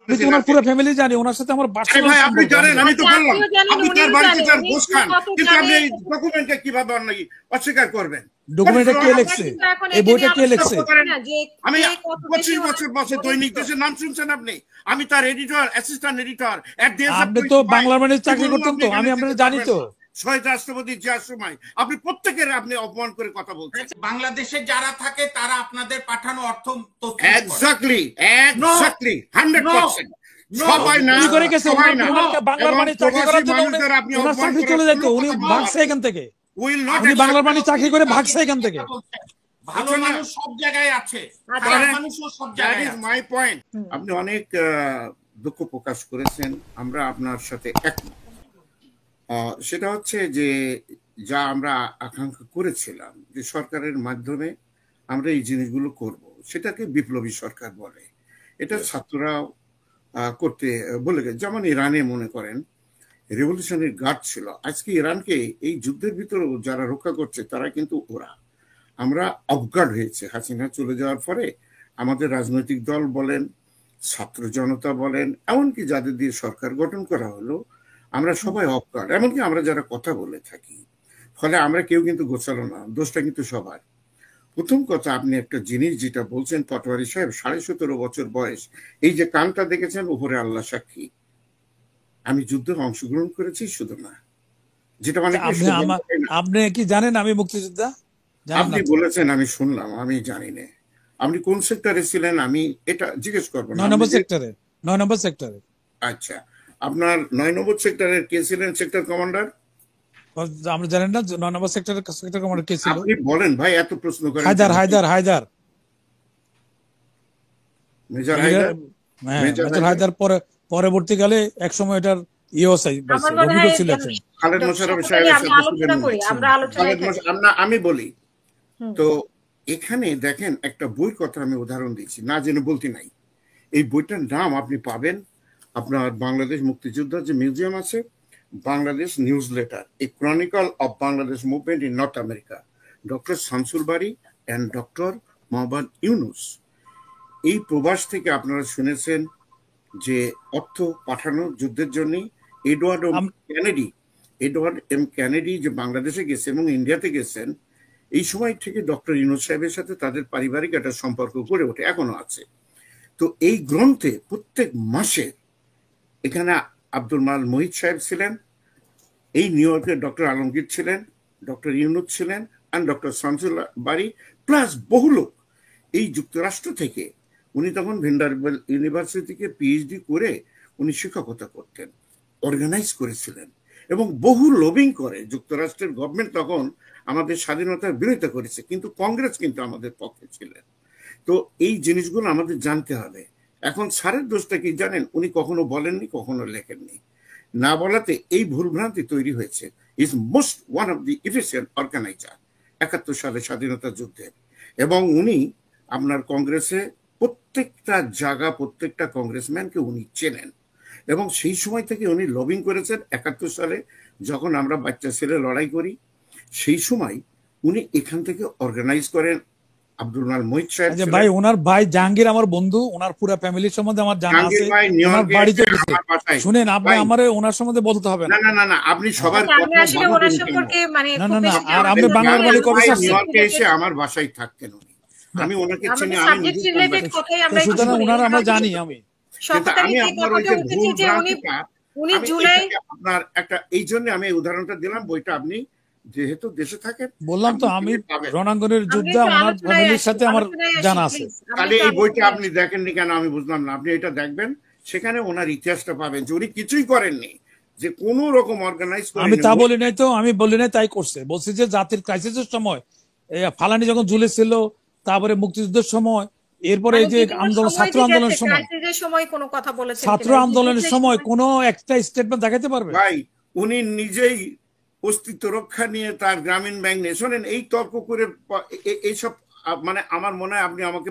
আমি তো ওনার পুরো ফ্যামিলি জানি, ওনার সাথে আমার পার্সোনাল ভাই আপনি সম্পর্ক। জানেন, আমি তো বললাম আপনি তার বাড়িতে যান, ঘুষ খান, কিন্তু আপনি এই জানেন ডকুমেন্টকে কিভাবে অস্বীকার করবেন? ডকুমেন্টে কে আমরা লিখছে? কিন্তু এখন এই এটা বইটা নিয়ে কে আলোচনা লিখছে? করছি না যে আমি কে কত বেশি 25 বছর দৈনিক দেশের নাম শুনছেন আপনি? আমি তার এডিটর, অ্যাসিস্ট্যান্ট এডিটর। আপনি তো বাংলার মানে চাকরি করতেন তো, আমি আপনারা জানি তো। শহীদ রাষ্ট্রপতি জিয়ার সময় আপনি প্রত্যেকের আপনি অপমান করে কথা বলছেন। বাংলাদেশে যারা থাকে তারা আপনাদের পাঠানো অর্থ এক্স্যাক্টলি 100%। সবাই না, কি করে গেছে? সবাই না। ওনাকে বাংলার মানে চাকরি করার জন্য ওনার চাকরি চলে যেত, উনি ভাগছে এখান থেকে। উনি বাংলার মানে চাকরি করে ভাগছে এখান থেকে। ভালো মানুষ সব জায়গায় আছে, খারাপ মানুষও সব জায়গায় আছে। My point. আপনি অনেক দুঃখ প্রকাশ করেছেন, আমরা আপনার সাথে একমত। সেটা হচ্ছে যে যা আমরা আকাঙ্ক্ষা করেছিলাম যে সরকারের মাধ্যমে আমরা এই জিনিসগুলো করব, সেটাকে বিপ্লবী সরকার বলে। এটা ছাত্ররাও করতে বলে গেছে। যেমন ইরানে মনে করেন রেভলিউশনারি গার্ড ছিল, আজকে ইরানকে এই যুদ্ধের ভিতরেও যারা রক্ষা করছে তারা কিন্তু ওরা। আমরা অবগার্ড হয়েছে হাসিনা চলে যাওয়ার পরে। আমাদের রাজনৈতিক দল বলেন, ছাত্র জনতা বলেন, এমনকি যাদের দিয়ে সরকার গঠন করা হলো, আমরা সবাই অবগার্ড। এমনকি আমরা যারা কথা বলে থাকি, ফলে আমরা কেউ কিন্তু গোছালো না, দোষটা কিন্তু সবার। প্রথম কথা, আপনি একটা জিনিস যেটা বলছেন পাটোয়ারি সাহেব, 17.5 বছর বয়স, এই যে কানটা দেখেছেন, উপরে আল্লাহ সাক্ষী আমি যুদ্ধে অংশগ্রহণ করেছি, শুধু না যেটা মানে আপনি কি জানেন আমি মুক্তিযোদ্ধা? আপনি বলেছেন, আমি শুনলাম, আমি জানি না আপনি কোন সেক্টরে ছিলেন, আমি এটা জিজ্ঞেস করবো না। 9 নম্বর সেক্টরে। 9 নম্বর সেক্টরে। আচ্ছা, আপনার 9 নম্বর সেক্টরের কে ছিলেন সেক্টর কমান্ডার? আমরা জানেন না 9 নম্বর সেক্টরের সেক্টর কমান্ডার কে ছিল? আপনি বলেন ভাই, এত প্রশ্ন করেন। হায়দার মেজর হায়দার। মেজর হায়দার পরবর্তীকালে এক সময় এটার অভিযোগ ছিল। খালেদ মোশাররফ আমি বলি তো, এখানে দেখেন একটা বইয়ের কথা আমি উদাহরণ দিচ্ছি, না জেনে বলতে নাই। এই বইটার নাম আপনি পাবেন আপনার বাংলাদেশ মুক্তিযোদ্ধা যে মিউজিয়াম আছে, Bangladesh news letter, A chronicle of Bangladesh movement in north America, doctor Shamsul Bari and doctor Mohammad Yunus. এই প্রবাস থেকে আপনারা শুনেছেন যে অর্থ পাঠানো যুদ্ধের জন্য। এডওয়ার্ড এম কেনেডি যে বাংলাদেশে গেছে এবং ইন্ডিয়াতে গেছেন, এই সময় থেকে ডক্টর ইউনুস সাহেবের সাথে তাদের পারিবারিক একটা সম্পর্ক গড়ে ওঠে, এখনো আছে। তো এই গ্রন্থে প্রত্যেক মাসে এখানে আব্দুল মাল মুহিত সাহেব ছিলেন, এই নিউ ইয়র্কের ডক্টর আলমগীর ছিলেন, ডক্টর ইউনুস ছিলেন, আর ডক্টর শামসুল বারী, প্লাস বহু লোক এই যুক্তরাষ্ট্র থেকে। উনি তখন ভেন্ডারবিল্ট ইউনিভার্সিটি থেকে পিএইচডি করে উনি শিক্ষকতা করতেন, অর্গানাইজ করেছিলেন এবং বহু লবিং করে। যুক্তরাষ্ট্রের গভর্নমেন্ট তখন আমাদের স্বাধীনতার বিরোধিতা করেছে, কিন্তু কংগ্রেস কিন্তু আমাদের পক্ষে ছিলেন। তো এই জিনিসগুলো আমাদের জানতে হবে। এখন স্যারের দোষটা কি জানেন? উনি কখনো বলেননি, কখনো লেখেননি। না বলাতে এই ভুলভ্রান্তি তৈরি হয়েছে। Is most one of the efficient organiser 71 সালে স্বাধীনতা যুদ্ধের। এবং উনি আপনার কংগ্রেসে প্রত্যেকটা জায়গা, প্রত্যেকটা কংগ্রেসম্যানকে উনি চেনেন এবং সেই সময় থেকে উনি লবিং করেছেন। 71 সালে যখন আমরা বাচ্চা ছেলে লড়াই করি, সেই সময় উনি এখান থেকে অর্গানাইজ করেন। আব্দুল মাল মুহিত সাহেব ভাই, ওনার ভাই জাহাঙ্গীর আমার বন্ধু, ওনার পুরো ফ্যামিলির সম্বন্ধে আমার জানা আছে। ওনার বাড়িতে শুনেন, আপনি আমারে ওনার সম্বন্ধে বলতে হবে না। না আপনি সবার কথা ওনার সম্পর্কে মানে না। আর আপনি বাংলার বাড়ি কবে নিউইয়র্কে এসে আমার বাসায় থাকতেন উনি, আমি ওনাকে চিনি। সুতরাং ওনার আমরা জানি। আমি আপনার ওই যে ভুলভ্রান্তিটা আপনার একটা, এই জন্য আমি উদাহরণটা দিলাম। বইটা আপনি যেহেতু দেশে থাকেন, বললাম তো, আমি রণাঙ্গনের যুদ্ধে ওনার ফ্যামিলির সাথে আমার জানা আছে। তাহলে এই বইটা আপনি দেখেননি কেন আমি বুঝলাম না। আপনি এটা দেখবেন, সেখানে ওনার ইতিহাসটা পাবেন যে উনি কিছুই করেননি, যে কোন রকম অর্গানাইজ করেন। আমি তা বলি নাই তো, আমি বলি নাই তাই করছে। বলছি যে জাতির ক্রাইসিসের সময়, ফালানি যখন ঝুলেছিল, তারপরে মুক্তিযুদ্ধের সময়, এরপরে এই যে আন্দোলন, ছাত্র আন্দোলনের সময়, ছাত্র আন্দোলনের সময় কোন একটা স্টেটমেন্ট দেখাতে পারবে? ভাই, উনি নিজেই অস্তিত্ব রক্ষা নিয়ে তার গ্রামীণ ব্যাংক নিয়ে, শোনেন এই তর্ক করে এইসব, মানে আমার মনে হয় আপনি আমাকে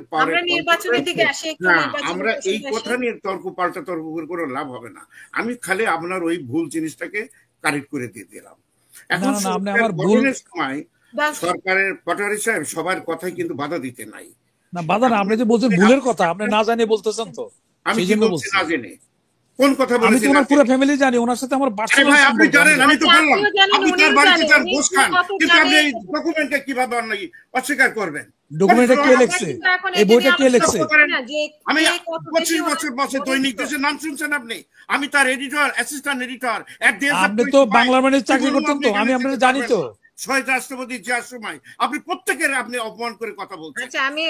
আমরা এই কথা নিয়ে পাল্টা তর্ক করে কোনো লাভ হবে না। আমি খালি আপনার ওই ভুল জিনিসটাকে কারেক্ট করে দিয়ে দিলাম। এখন ভুলের সময় সরকারের পাটোয়ারি সাহেব সবার কথাই কিন্তু বাধা দিতে নাই। না, বাধা না, আপনি যে বলছেন ভুলের কথা, আপনি না জানিয়ে বলতেছেন তো। আমি কি বলছি না জেনে? কোন কথা আমি বলেছি? তো ওনার পুরো ফ্যামিলি জানি, ওনার সাথে আমার ভাই আপনি জানেন, আমি তো বললাম আপনি তার বাড়িতে যান, বস খান, কিন্তু আপনি এই ডকুমেন্টে কিভাবে অস্বীকার করবেন? ডকুমেন্টে কে লিখছে? এই বইটা কে লিখছে? আমি 25 বছর বসে দৈনিক দেশের নাম শুনছেন আপনি? আমি তার এডিটর, অ্যাসিস্ট্যান্ট এডিটর। আপনি তো বাংলা বাণী চাকরি করতেন তো, আমি আপনারা জানি তো। শহীদ রাষ্ট্রপতি জিয়ার সময় আপনি প্রত্যেকের আপনি অপমান করে কথা বলছেন। আচ্ছা, আমি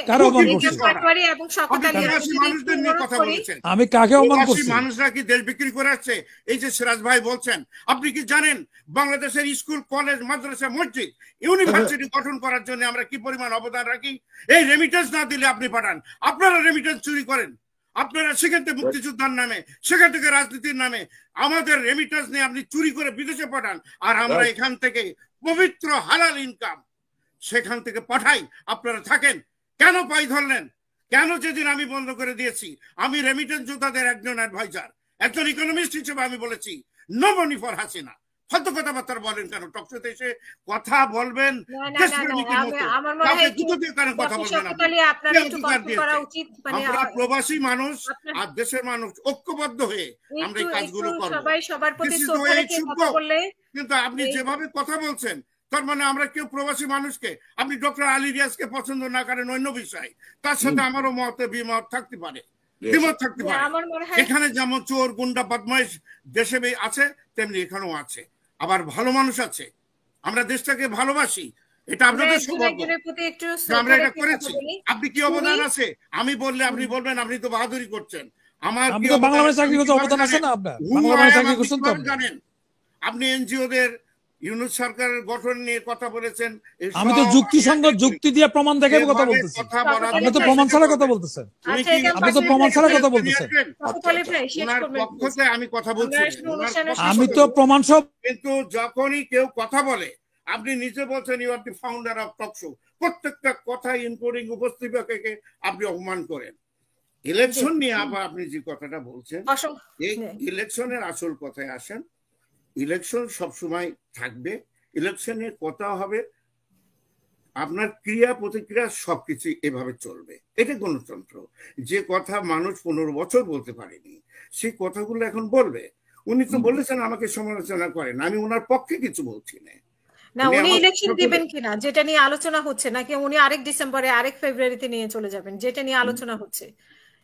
মানুষদের নিয়ে কথা বলেছেন। আমি কাকে অপমান করছি? মানুষরা কি দেশ বিক্রি করে আসছে? এই যে সিরাজ ভাই বলছেন, আপনি কি জানেন বাংলাদেশের স্কুল, কলেজ, মাদ্রাসা, মসজিদ, ইউনিভার্সিটি গঠন করার জন্য আমরা কি পরিমাণ অবদান রাখি? এই রেমিটেন্স না দিলে আপনি পাঠান, আপনারা রেমিটেন্স চুরি করেন, আপনারা সেখান থেকে মুক্তিযোদ্ধার নামে, সেখান থেকে রাজনীতির নামে আমাদের রেমিটেন্স নিয়ে আপনি চুরি করে বিদেশে পাঠান, আর আমরা এখান থেকে পবিত্র হালাল ইনকাম সেখান থেকে পাঠাই, আপনারা থাকেন। কেন পাই ধরলেন? কেন যেদিন আমি বন্ধ করে দিয়েছি? আমি রেমিটেন্স যোদ্ধাদের একজন অ্যাডভাইজার, একজন ইকোনমিস্ট হিসেবে আমি বলেছি নো মানি ফর হাসিনা। ফালতু কথাবার্তা বলেন কেন? টকশোতে এসে কথা বলবেন, আমরা প্রবাসী মানুষ আর দেশের মানুষ ঐক্যবদ্ধ হয়ে আমরা এই কাজগুলো করবো। কিন্তু আপনি যেভাবে কথা বলছেন, তার মানে আমরা কেউ প্রবাসী মানুষকে, আপনি ডক্টর আলী রিয়াজকে পছন্দ না করেন অন্য বিষয়, তার সাথে আমারও মতে বিমত থাকতে পারে, দ্বিমত থাকতে পারে। এখানে যেমন চোর, গুন্ডা, বদমাইশ দেশে আছে, তেমনি এখানেও আছে। আবার ভালো মানুষ আছে, আমরা দেশটাকে ভালোবাসি, এটা আপনাদের সৌভাগ্য আমরা এটা করেছি। আপনি কি অবদান আছে আমি বললে আপনি বলবেন আপনি তো বাহাদুরি করছেন। আমার কি বাংলা ভাষা চাকরি করতে অবদান আছে না? আপনার বাংলা ভাষা চাকরি করছেন তো জানেন? আপনি এনজিওদের ইউনুস সরকারের গঠন নিয়ে কথা বলেছেন। আমি তো যুক্তিসঙ্গত যুক্তি দিয়ে প্রমাণ দেখাবো কথা বলতেছি, আপনি তো প্রমাণ ছাড়া কথা বলতেছেন। আপনি তো প্রমাণ ছাড়া কথা বলতেছেন। আমি কথা বলছি, আমি তো প্রমাণ সব। কিন্তু যখনই কেউ কথা বলে, আপনি নিজে বলছেন you are the founder of talk show, প্রত্যেকটা কথা ইনক্লুডিং উপস্থাপককে আপনি অপমান করেন। ইলেকশন নিয়ে আবার আপনি যে কথাটা বলছেন, এই ইলেকশনের আসল কথায় আসেন। ইলেকশন সবসময় থাকবে, ইলেকশনের কথা হবে, আপনার ক্রিয়া প্রতিক্রিয়া সবকিছু এভাবে চলবে। এটা গণতন্ত্র। যে কথা মানুষ 15 বছর বলতে পারেনি, সেই কথাগুলো এখন বলবে। উনি তো বলেছেন আমাকে সমালোচনা করেন, আমি ওনার পক্ষে কিছু বলছি না। উনি ইলেকশন দিবেন কিনা যেটা নিয়ে আলোচনা হচ্ছে, নাকি উনি আরেক ডিসেম্বরে আরেক ফেব্রুয়ারিতে নিয়ে চলে যাবেন যেটা নিয়ে আলোচনা হচ্ছে,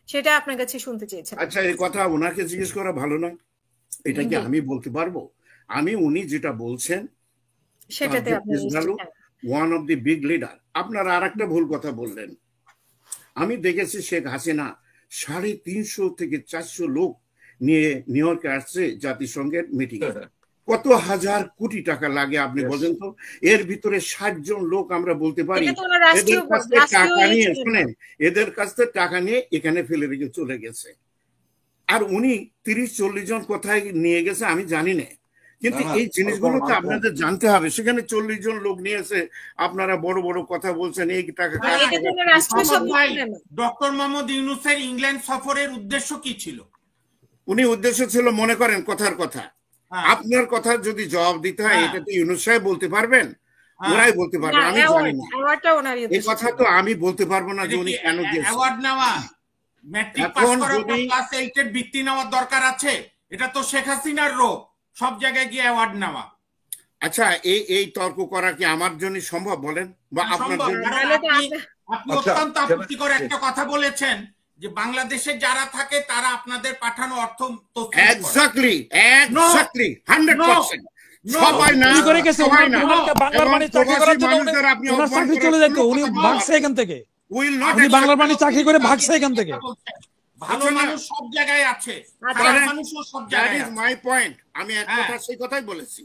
সেটা আপনার কাছে শুনতে চেয়েছেন। আচ্ছা, এই কথা ওনাকে জিজ্ঞেস করা ভালো না? এটা কি আমি বলতে পারবো? উনি যেটা বলছেন সেটাতে one of the big leader. আপনারা আর একটা ভুল কথা বললেন। আমি দেখেছি শেখ হাসিনা 350 থেকে 400 লোক নিয়ে নিউ ইয়র্কে আসছে জাতিসংঘের মিটিং। কত হাজার কোটি টাকা লাগে আপনি বলেন তো? এর ভিতরে 60 জন লোক আমরা বলতে পারি এদের কাছ থেকে টাকা নিয়ে, শুনেন, এদের কাছ থেকে টাকা নিয়ে এখানে ফেলে রেখে চলে গেছে। আর উনি 30-40 জন কোথায় নিয়ে গেছে আমি জানি না, কিন্তু এই জিনিসগুলো তো আপনাদের জানতে হবে। সেখানে 40 জন লোক নিয়েছে, আপনারা বড় বড় কথা বলছেন এই টাকা। ডক্টর মোহাম্মদ ইউনূসের ইংল্যান্ড সফরের উদ্দেশ্য কি ছিল? উনি উদ্দেশ্য ছিল, মনে করেন কথার কথা, আপনার কথা যদি জবাব দিতে হয় এটা তো ইউনূস সাহেব বলতে পারবেন, ওরাই বলতে পারবে, আমি জানি না। এই কথা তো আমি বলতে পারবো না যে উনি কেন গেছেন। অ্যাওয়ার্ড নেওয়া, ম্যাট্রিক পাস করার পর ক্লাস 8 এর বৃত্তি নেওয়ার দরকার আছে? এটা তো শেখ হাসিনার রোগ, সব জায়গায় গিয়ে অ্যাওয়ার্ড নেওয়া। আচ্ছা, এই তর্ক করা কি আমার জন্য সম্ভব বলেন? বা আপনার জন্য? আপনি অত্যন্ত আপত্তিকর একটা কথা বলেছেন যে বাংলাদেশে যারা থাকে তারা আপনাদের পাঠানো অর্থ এক্স্যাক্টলি 100% সবাই না, করে গেছে। বাংলার বাণী চাকরি করার জন্য ওনার চাকরি চলে যেত, উনি ভাগছে এখান থেকে। উনি বাংলার বাণী চাকরি করে ভাগছে এখান থেকে। ভালো মানুষ সব জায়গায় আছে, খারাপ মানুষও সব জায়গায় আছে। মাই পয়েন্ট, আমি এক কথা সেই কথাই বলেছি।